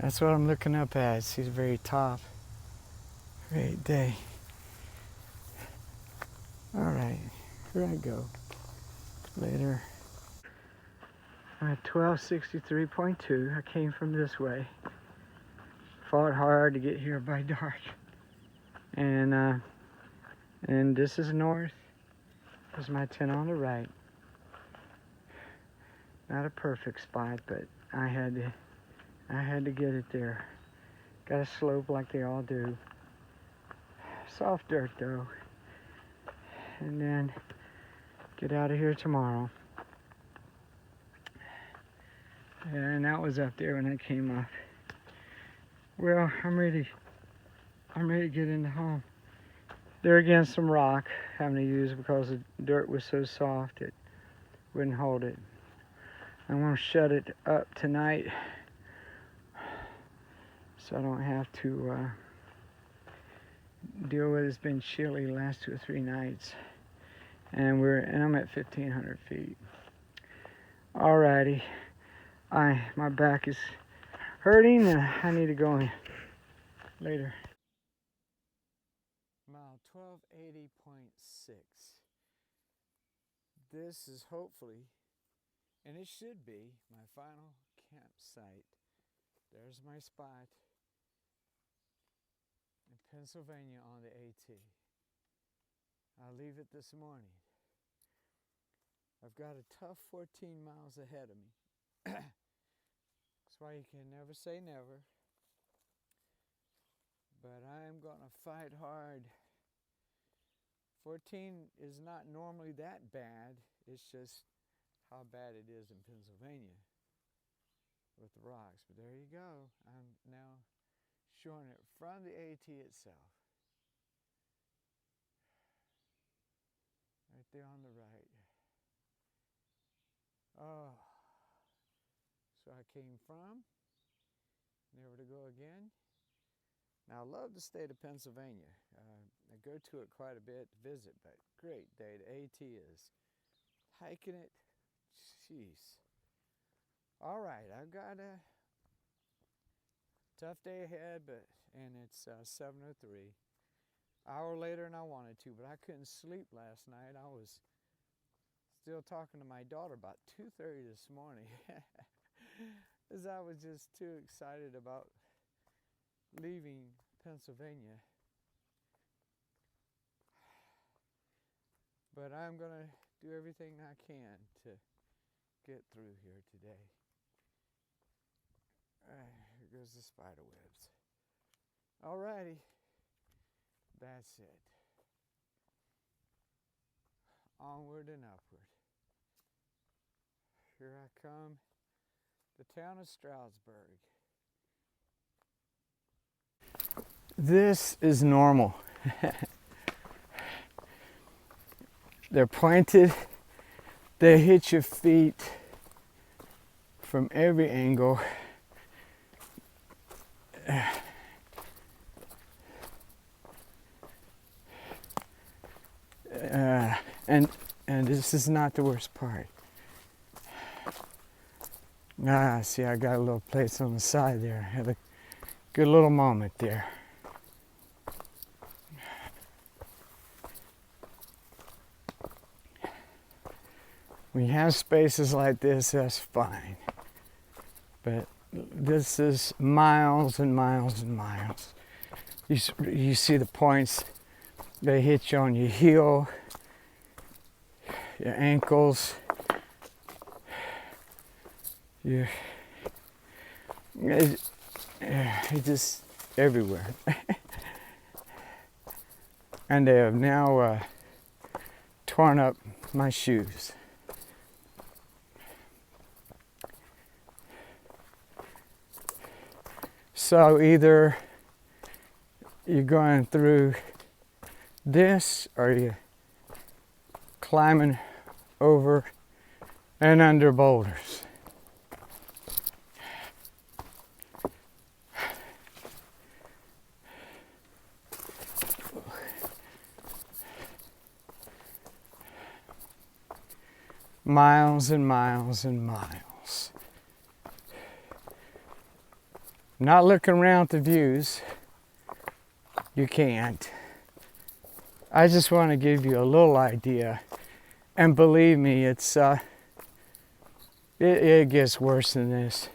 That's what I'm looking up at. See the very top. Great day. All right, here I go. Later. I'm at 1263.2. I came from this way. Fought hard to get here by dark. And this is north. There's my tent on the right. Not a perfect spot, but I had to get it there. Got a slope like they all do. Soft dirt though. And then get out of here tomorrow. And that was up there when I came up. Well, I'm ready to get into home. There again, some rock having to use because the dirt was so soft it wouldn't hold it. I'm gonna shut it up tonight so I don't have to deal with it. It's been chilly the last 2 or 3 nights, and I'm at 1,500 feet. Alrighty, my back is hurting and I need to go in later. Mile 1280.6. This is hopefully, and it should be, my final campsite. There's my spot in Pennsylvania on the AT. I'll leave it this morning. I've got a tough 14 miles ahead of me. That's why you can never say never. But I'm gonna fight hard. 14 is not normally that bad. It's just how bad it is in Pennsylvania with the rocks. But there you go. I'm now showing it from the AT itself. Right there on the right. Oh. So I came from, never to go again. Now, I love the state of Pennsylvania. I go to it quite a bit to visit, but great day. The AT is. Hiking it, jeez. All right, I've got a tough day ahead, and it's 7:03. Hour later than I wanted to, but I couldn't sleep last night. I was still talking to my daughter about 2:30 this morning, as I was just too excited about leaving Pennsylvania. But I'm gonna do everything I can to get through here today. Here goes the spider webs. Alrighty, that's it. Onward and upward. Here I come, the town of Stroudsburg. This is normal. They're pointed, they hit your feet from every angle. And this is not the worst part. See, I got a little place on the side there. I had a good little moment there. When you have spaces like this, that's fine. But this is miles and miles and miles. You see the points, they hit you on your heel, your ankles, it's just everywhere. And they have now torn up my shoes. So either you're going through this or you're climbing over and under boulders. Miles and miles and miles. Not looking around at the views. You can't. I just want to give you a little idea. And believe me, it gets worse than this.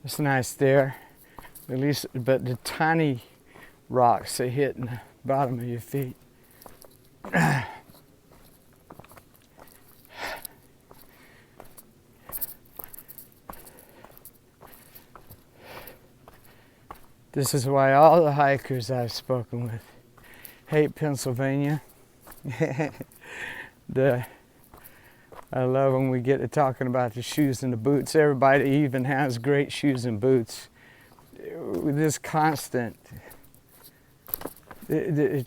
It's nice there, at least, but the tiny rocks they hit in the bottom of your feet. This is why all the hikers I've spoken with hate Pennsylvania. I love when we get to talking about the shoes and the boots. Everybody even has great shoes and boots. This constant, it's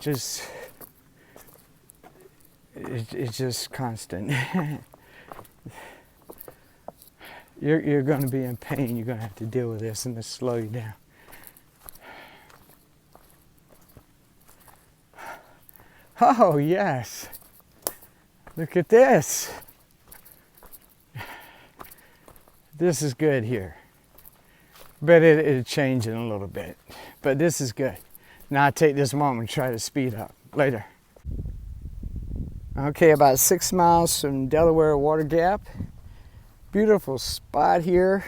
just constant. You're going to be in pain. You're going to have to deal with this, and this slow you down. Oh yes, look at this. This is good here, but it'll change in a little bit. But this is good. Now I take this moment and try to speed up. Later. Okay, about 6 miles from Delaware Water Gap. Beautiful spot here.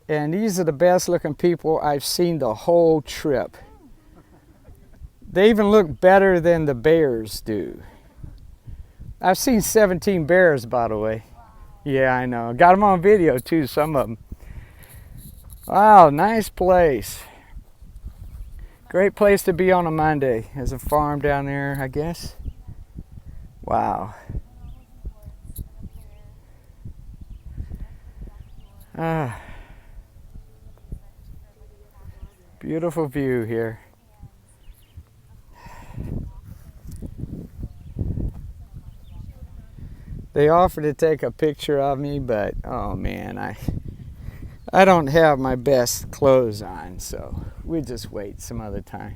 And these are the best looking people I've seen the whole trip. They even look better than the bears do. I've seen 17 bears, by the way. Yeah, I know. Got them on video too, some of them. Wow, nice place. Great place to be on a Monday. There's a farm down there, I guess. Wow. Beautiful view here. They offered to take a picture of me, but oh man, I don't have my best clothes on, so we just wait some other time.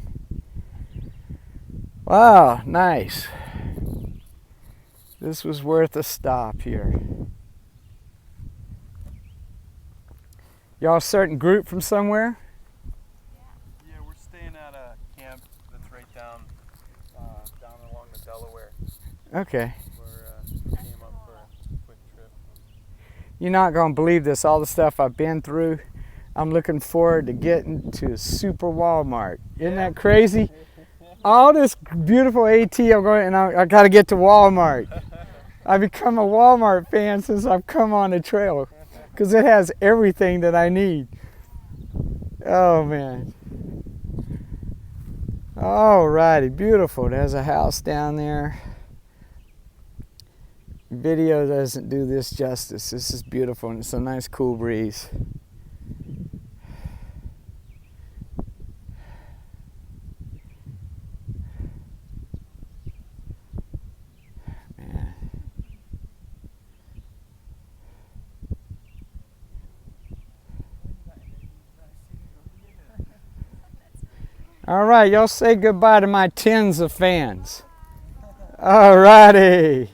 Wow, nice. This was worth a stop here. Y'all a certain group from somewhere? Yeah, we're staying at a camp that's right down along the Delaware. Okay. We came up for a quick trip. You're not going to believe this, all the stuff I've been through. I'm looking forward to getting to Super Walmart. Isn't that crazy? All this beautiful AT, I'm going, and I got to get to Walmart. I've become a Walmart fan since I've come on the trail because it has everything that I need. Oh man. Alrighty, beautiful. There's a house down there. Video doesn't do this justice. This is beautiful and it's a nice cool breeze. Man. All right, y'all say goodbye to my tens of fans. All righty.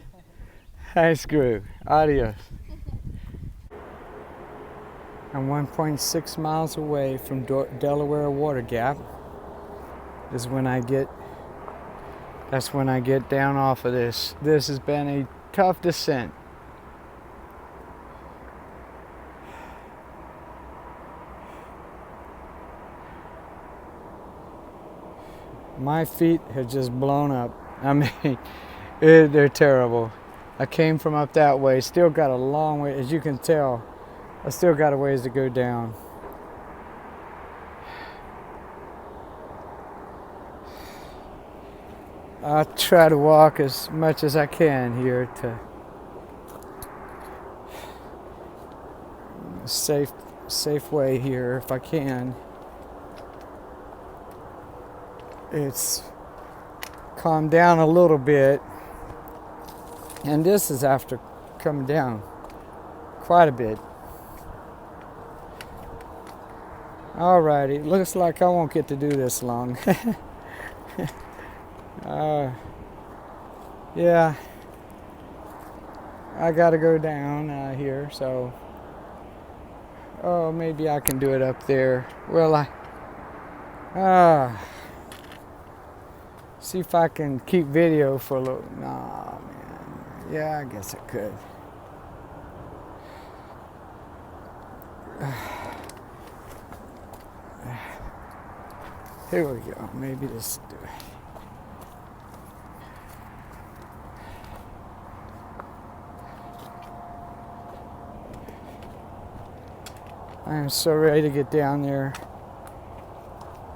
Nice groove. Adios. I'm 1.6 miles away from Delaware Water Gap. That's when I get down off of this. This has been a tough descent. My feet have just blown up. I mean, they're terrible. I came from up that way, still got a long way, as you can tell, I still got a ways to go down. I'll try to walk as much as I can here to a safe way here if I can. It's calmed down a little bit. And this is after coming down quite a bit. Alrighty, looks like I won't get to do this long. Yeah, I gotta go down here, so maybe I can do it up there. Well, see if I can keep video for a little. Nah, man. Yeah, I guess I could. Here we go. Maybe this will do it. I am so ready to get down there.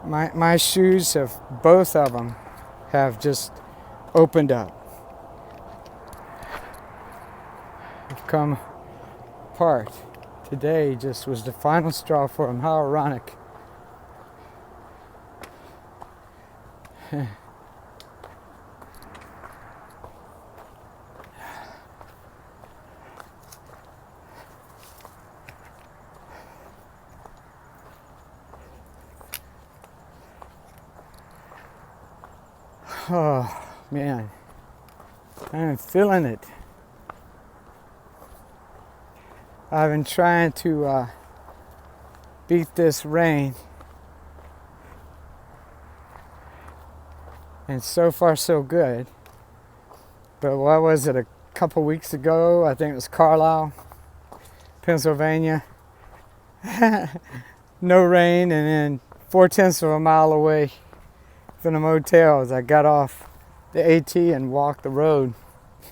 My shoes have, both of them, have just opened up. Have come apart. Today just was the final straw for them. How ironic. Oh man, I'm feeling it. I've been trying to beat this rain, and so far so good. But what was it, a couple weeks ago? I think it was Carlisle, Pennsylvania. No rain, and then 4/10 of a mile away from the motels, I got off the AT and walked the road.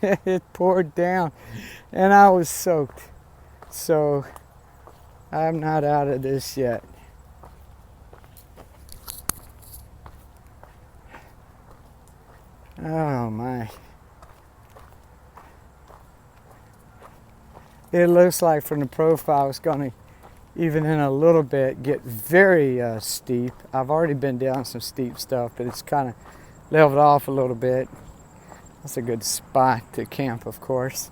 It poured down, and I was soaked. So I'm not out of this yet. Oh my. It looks like from the profile it's going to, even in a little bit, get very steep. I've already been down some steep stuff, but it's kind of leveled off a little bit. That's a good spot to camp, of course.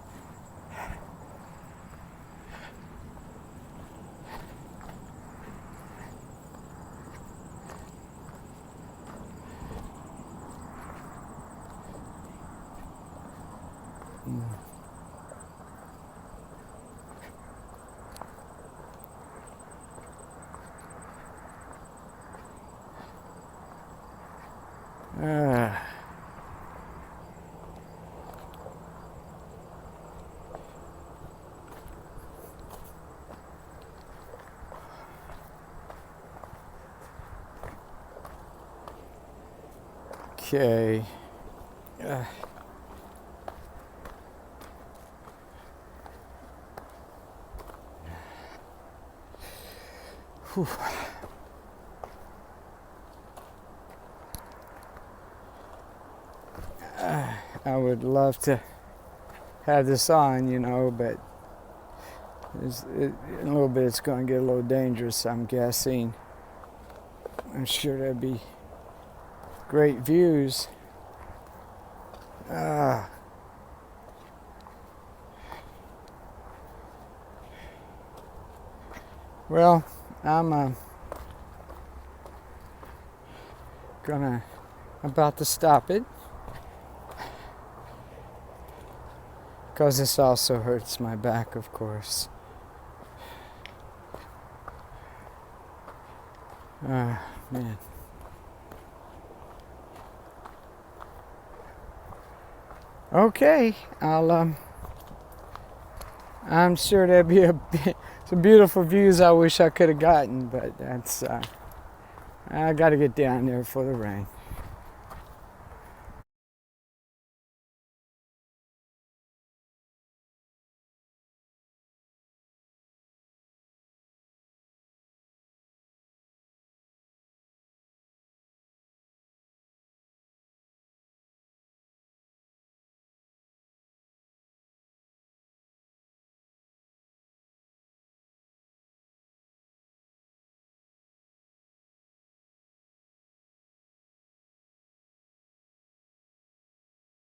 Okay. Whew. I would love to have this on, you know, but in a little bit it's going to get a little dangerous, I'm guessing. I'm sure there'll be great views. Well, I'm about to stop it, because this also hurts my back, of course. Man. Okay, I'm sure there'll be some beautiful views I wish I could have gotten, but that's I got to get down there for the rain.